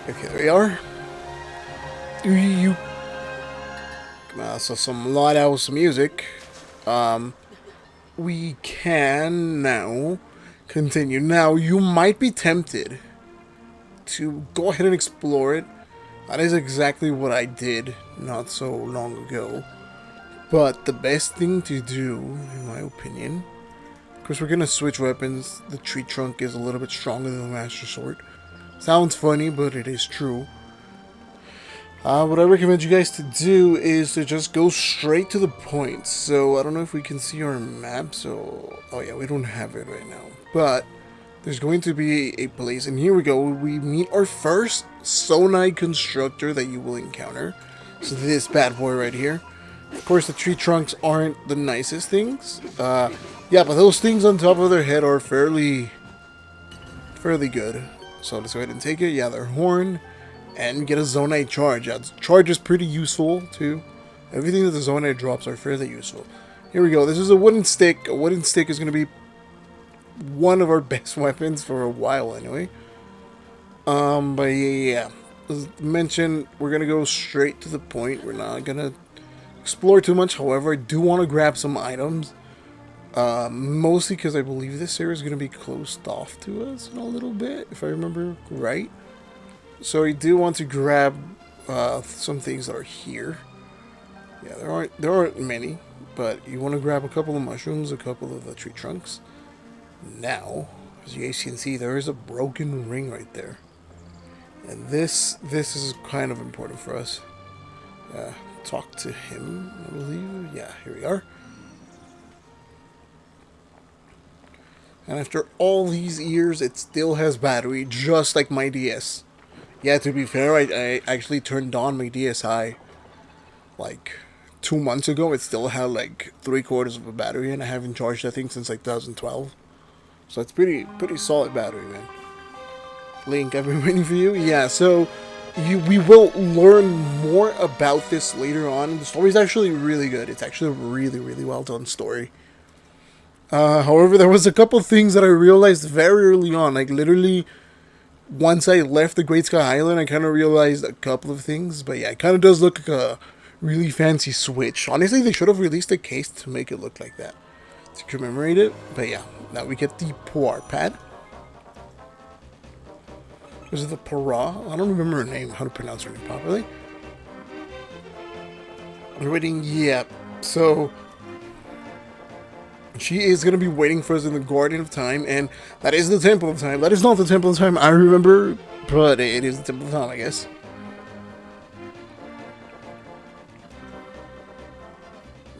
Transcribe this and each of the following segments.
Okay, there we are. You so some lighthouse music. Um, we can now continue. Now you might be tempted to go ahead and explore it. That is exactly what I did not so long ago. But the best thing to do, in my opinion, because we're gonna switch weapons. The tree trunk is a little bit stronger than the master sword. Sounds funny, but it is true. What I recommend you guys to do is to just go straight to the point. So I don't know if we can see our map. So oh yeah, we don't have it right now. But there's going to be a place, and here we go. We meet our first Sonai constructor that you will encounter. So this bad boy right here. Of course, the tree trunks aren't the nicest things. Yeah, but those things on top of their head are fairly good. So let's go ahead and take it. Yeah, their horn. And get a Zonite charge. Charge is pretty useful too. Everything that the Zonite drops are fairly useful. Here we go. This is a wooden stick. A wooden stick is going to be one of our best weapons for a while anyway. But yeah. As mentioned, we're going to go straight to the point. We're not going to explore too much. However, I do want to grab some items. Mostly because I believe this area is going to be closed off to us in a little bit, if I remember right. So we do want to grab some things that are here. Yeah, there aren't many, but you want to grab a couple of mushrooms, a couple of the tree trunks. Now, as you guys can see, there is a broken ring right there, and this is kind of important for us. Talk to him, I believe. Yeah, here we are. And after all these years, it still has battery, just like my DS. Yeah, to be fair, I actually turned on my DSi like 2 months ago. It still had like 3/4 of a battery, and I haven't charged that thing since like 2012. So it's pretty solid battery, man. Link, I've been waiting for you. Yeah, so we will learn more about this later on. The story's actually really good. It's actually a really well done story. However, there was a couple things that I realized very early on, like literally once I left the Great Sky Island, I kind of realized a couple of things. But yeah, it kind of does look like a really fancy Switch. Honestly, they should have released a case to make it look like that, to commemorate it. But yeah, now we get the Poir pad. Was it the Para? I don't remember her name, how to pronounce her name properly. We're waiting, yeah. So she is going to be waiting for us in the Garden of Time, and that is the Temple of Time. That is not the Temple of Time I remember, but it is the Temple of Time, I guess.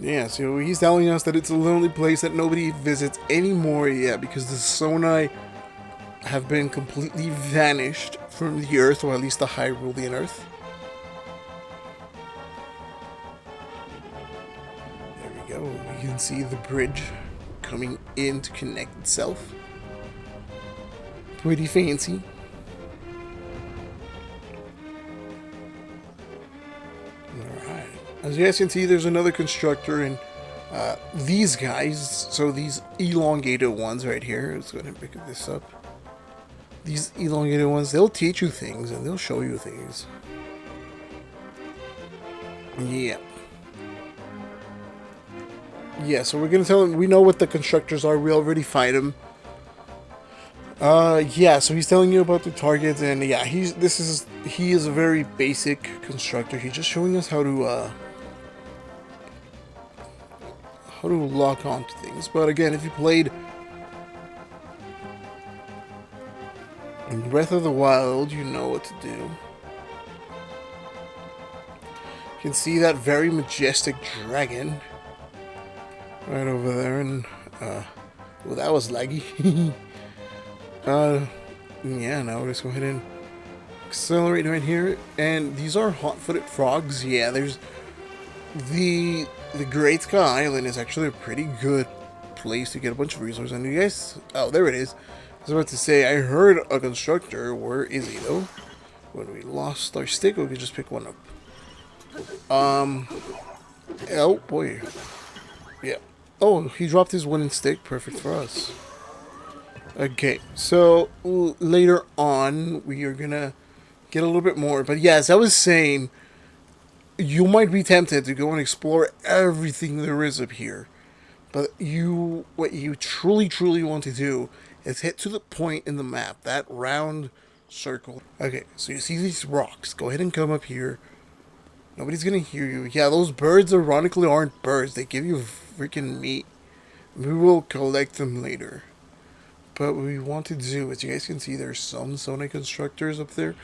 Yeah, so he's telling us that it's a lonely place that nobody visits anymore, yeah, because the Sonai have been completely vanished from the Earth, or at least the Hyrulean Earth. There we go. You can see the bridge coming in to connect itself. Pretty fancy. Alright. As you guys can see, there's another constructor, and these guys, so these elongated ones right here, let's go ahead and pick this up. These elongated ones, they'll teach you things and they'll show you things. Yeah. Yeah, so we're gonna tell him, we know what the constructors are, we already fight them. Yeah, so he's telling you about the targets, and yeah, he is a very basic constructor. He's just showing us how to lock on to things. But again, if you played in Breath of the Wild, you know what to do. You can see that very majestic dragon right over there, and well, that was laggy. Yeah, now we'll just go ahead and accelerate right here, and these are hot-footed frogs. Yeah, there's the Great Sky Island is actually a pretty good place to get a bunch of resources. And you guys, oh, there it is. I was about to say, I heard a constructor. Where is he though? When we lost our stick, we could just pick one up. Oh boy. Yeah. Oh, he dropped his wooden stick. Perfect for us. Okay, so later on we are gonna get a little bit more. But yes, I was saying, you might be tempted to go and explore everything there is up here. But what you truly, truly want to do is hit to the point in the map, that round circle. Okay, so you see these rocks. Go ahead and come up here. Nobody's gonna hear you. Yeah, those birds ironically aren't birds. They give you freaking meat. We will collect them later. But what we want to do, as you guys can see, there's some Sonic constructors up there.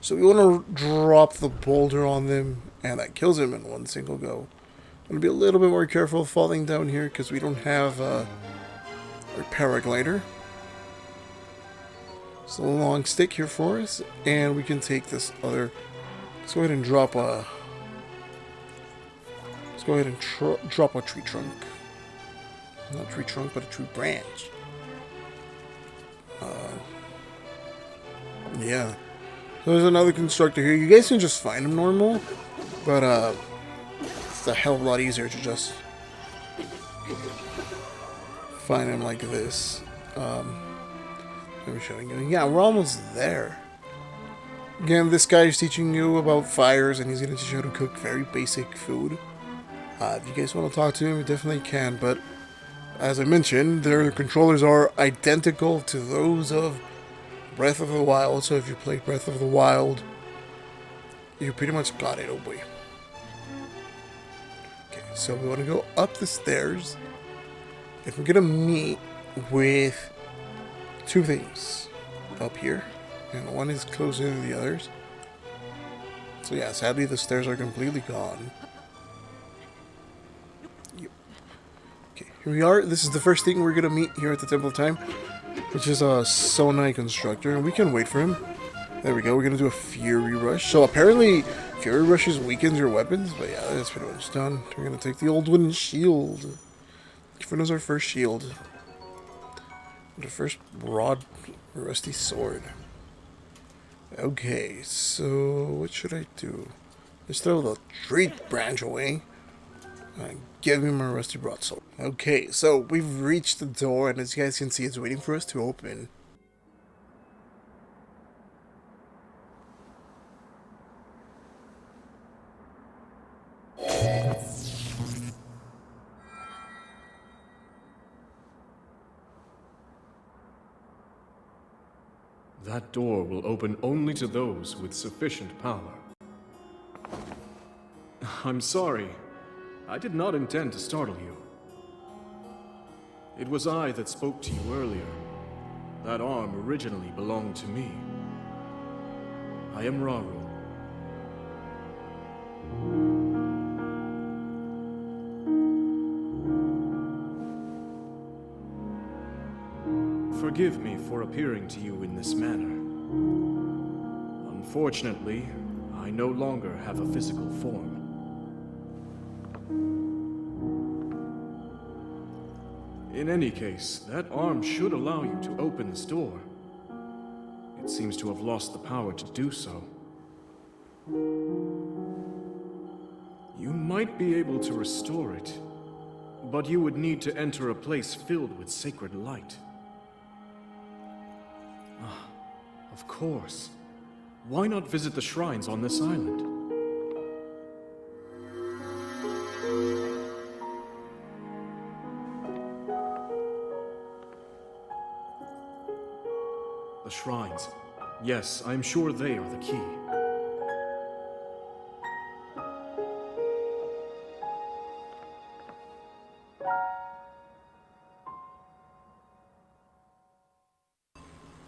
So we want to drop the boulder on them, and that kills him in one single go. I'm going to be a little bit more careful falling down here because we don't have our paraglider. So a long stick here for us, and we can take this other... Let's go ahead and drop a... Let's go ahead and drop a tree trunk. Not a tree trunk, but a tree branch. Yeah. So there's another constructor here. You guys can just find him normal, but it's a hell of a lot easier to just find him like this. I'm showing you. Yeah, we're almost there. Again, this guy is teaching you about fires, and he's going to teach you how to cook very basic food. If you guys want to talk to him, you definitely can, but as I mentioned, their controllers are identical to those of Breath of the Wild, so if you play Breath of the Wild, you pretty much got it, oh boy. Okay, so we want to go up the stairs. If we're going to meet with two things up here, and one is closer than the others. So yeah, sadly the stairs are completely gone. Yep. Okay, here we are. This is the first thing we're going to meet here at the Temple of Time, which is a Sonai constructor, and we can wait for him. There we go, we're going to do a Fury Rush. So apparently, Fury Rushes weakens your weapons, but yeah, that's pretty much done. We're going to take the old wooden shield. Giving us our first shield. The first broad, rusty sword. Okay, so what should I do? Let's throw the tree branch away. And give me my rusty broadsword. Okay, so we've reached the door, and as you guys can see, it's waiting for us to open. That door will open only to those with sufficient power. I'm sorry. I did not intend to startle you. It was I that spoke to you earlier. That arm originally belonged to me. I am Raru. Forgive me for appearing to you in this manner. Unfortunately, I no longer have a physical form. In any case, that arm should allow you to open this door. It seems to have lost the power to do so. You might be able to restore it, but you would need to enter a place filled with sacred light. Of course. Why not visit the shrines on this island? The shrines. Yes, I'm sure they are the key.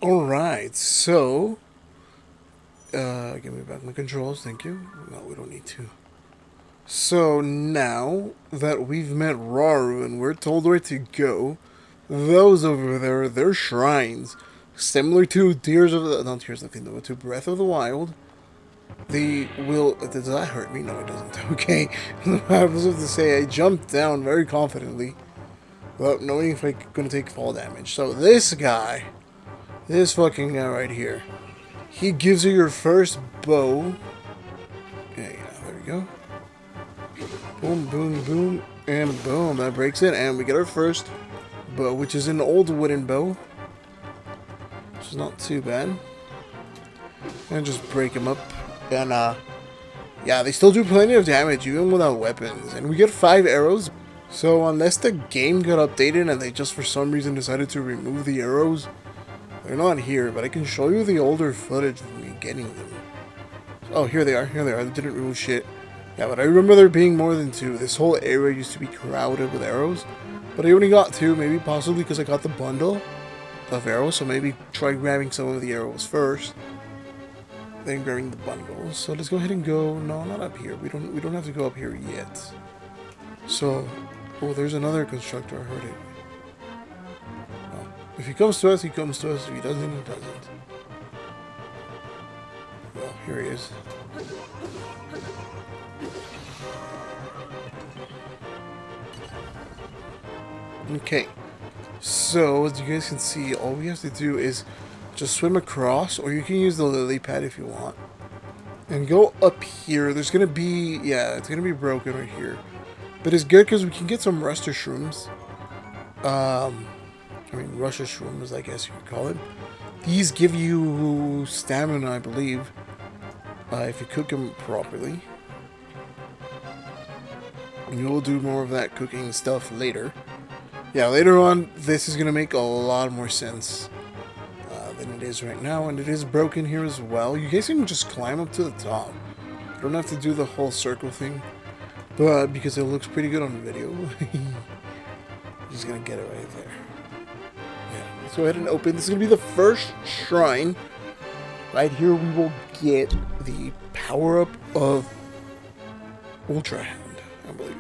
Alright, so... give me back my controls, thank you. No, we don't need to. So, now that we've met Raru and we're told where to go, those over there, they're shrines. Similar to Tears of the... Not Tears of the Kingdom, but to Breath of the Wild. They will... Does that hurt me? No, it doesn't. Okay. I was about to say, I jumped down very confidently without knowing if I'm going to take fall damage. So, this guy... This fucking guy right here. He gives you your first bow. Yeah, there we go. Boom, boom, boom, and boom. That breaks it, and we get our first bow, which is an old wooden bow. Which is not too bad. And just break them up. And, yeah, they still do plenty of damage, even without weapons. And we get 5 arrows. So, unless the game got updated and they just for some reason decided to remove the arrows, they're not here. But I can show you the older footage of me getting them. Oh, here they are. Here they are. They didn't remove shit. Yeah, but I remember there being more than 2. This whole area used to be crowded with arrows. But I only got 2, maybe possibly because I got the bundle of arrows. So maybe try grabbing some of the arrows first. Then grabbing the bundles. So let's go ahead and go. No, not up here. We don't have to go up here yet. So, oh, there's another constructor. I heard it. Oh. If he comes to us, he comes to us. If he doesn't, he doesn't. Well, here he is. Okay. So, as you guys can see, all we have to do is just swim across, or you can use the lily pad if you want. And go up here. There's going to be, yeah, it's going to be broken right here. But it's good because we can get some Ruster Shrooms. I mean, Russia Shrooms, I guess you could call it. These give you stamina, I believe, if you cook them properly. And you'll do more of that cooking stuff later. Yeah, later on, this is going to make a lot more sense than it is right now. And it is broken here as well. You guys can just climb up to the top. You don't have to do the whole circle thing. But because it looks pretty good on video, just gonna get it right there. Yeah, let's go ahead and open. This is gonna be the first shrine. Right here, we will get the power up of Ultra Hand, I believe.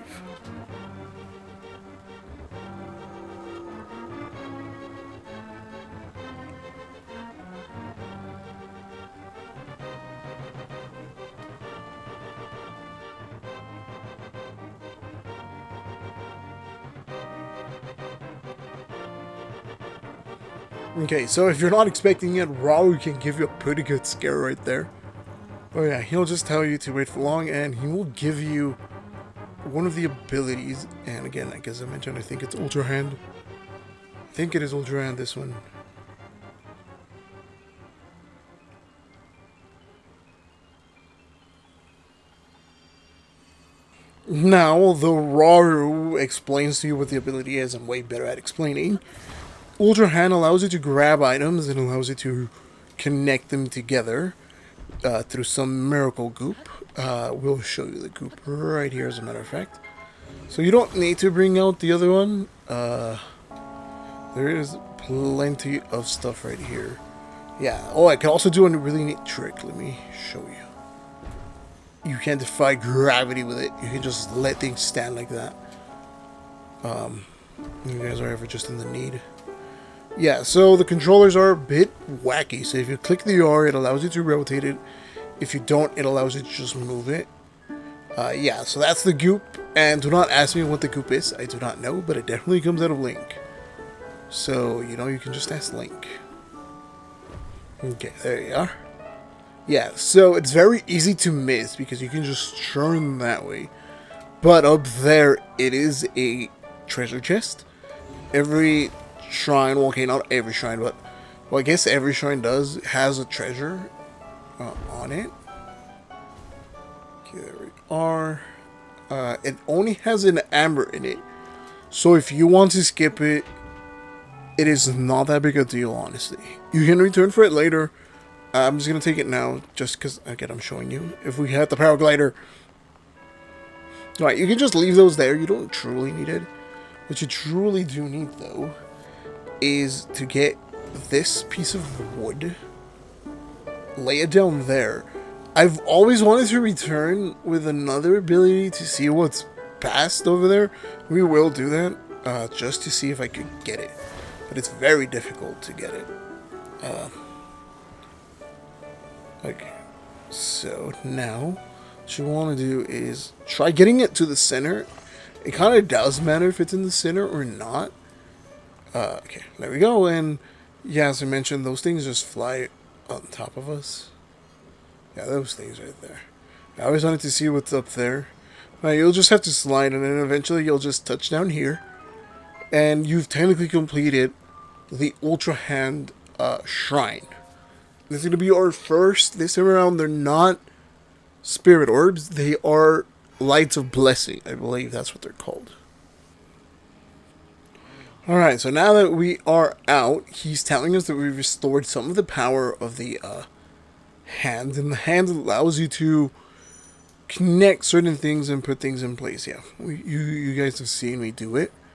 Okay, so if you're not expecting it, Raul can give you a pretty good scare right there. Oh yeah, he'll just tell you to wait for long, and he will give you one of the abilities. And again, I guess I mentioned, I think it's Ultra Hand. I think it is Ultra Hand, this one. Now, the Raru explains to you what the ability is. I'm way better at explaining. Ultra Hand allows you to grab items and allows you to connect them together through some miracle goop. We'll show you the goop right here, as a matter of fact. So you don't need to bring out the other one. There is plenty of stuff right here. Yeah. Oh, I can also do a really neat trick. Let me show you. You can't defy gravity with it. You can just let things stand like that. You guys are ever just in the need. Yeah, so the controllers are a bit wacky. So if you click the R, it allows you to rotate it. If you don't, it allows you to just move it. Yeah, so that's the goop. And do not ask me what the goop is. I do not know, but it definitely comes out of Link. So, you know, you can just ask Link. Okay, there you are. Yeah, so it's very easy to miss because you can just turn that way. But up there, it is a treasure chest. Every shrine, well, okay, not every shrine, but, well, I guess every shrine has a treasure on it. Okay, there we are. It only has an amber in it, so if you want to skip it, it is not that big a deal, honestly. You can return for it later. I'm just gonna take it now, just because, again, I'm showing you. If we had the paraglider, right, you can just leave those there. You don't truly need it. What you truly do need, though, is to get this piece of wood, lay it down there. I've always wanted to return with another ability to see what's past over there. We will do that, just to see if I could get it. But it's very difficult to get it. Okay, so now what you want to do is try getting it to the center. It kind of does matter if it's in the center or not. Okay, there we go. And yeah, as I mentioned, those things just fly on top of us. Yeah, those things right there. I always wanted to see what's up there. Now, you'll just have to slide, and then eventually you'll just touch down here. And you've technically completed the Ultra Hand shrine. This is going to be our first. This time around, they're not spirit orbs. They are lights of blessing. I believe that's what they're called. Alright, so now that we are out, he's telling us that we've restored some of the power of the hand. And the hand allows you to connect certain things and put things in place. Yeah, you guys have seen me do it.